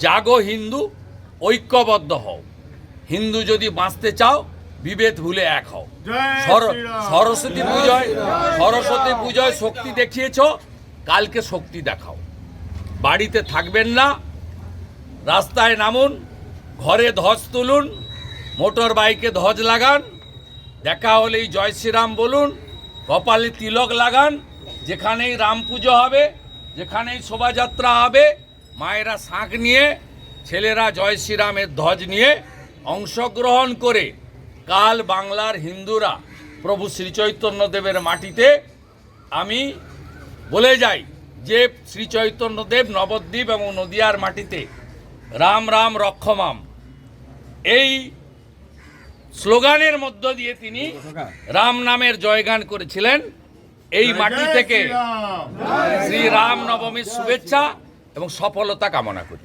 জাগো হিন্দু, ঐক্যবদ্ধ হও। হিন্দু যদি বাঁচতে চাও, বিভেদ ভুলে এক হও। সরস্বতী পূজায় শক্তি দেখিয়েছ, কালকে শক্তি দেখাও। বাড়িতে থাকবেন না, রাস্তায় নামুন, ঘরে ধ্বজ তুলুন, মোটর বাইকে ধ্বজ লাগান, দেখা হলেই জয় শ্রীরাম বলুন, কপালে তিলক লাগান। যেখানেই রাম পুজো হবে, যেখানেই শোভাযাত্রা হবে, মায়েরা শাঁখ নিয়ে, ছেলেরা জয় শ্রীরামের ধ্বজ নিয়ে অংশগ্রহণ করে কাল বাংলার হিন্দুরা প্রভু শ্রীচৈতন্যদেবের মাটিতে, আমি বলে যাই যে শ্রীচৈতন্যদেব নবদ্বীপ এবং নদিয়ার মাটিতে রাম রাম রক্ষমাম এই স্লোগানের মধ্য দিয়ে তিনি রাম নামের জয়গান করেছিলেন। এই মাটি থেকে শ্রী রাম নবমীর শুভেচ্ছা এবং সফলতা কামনা করি।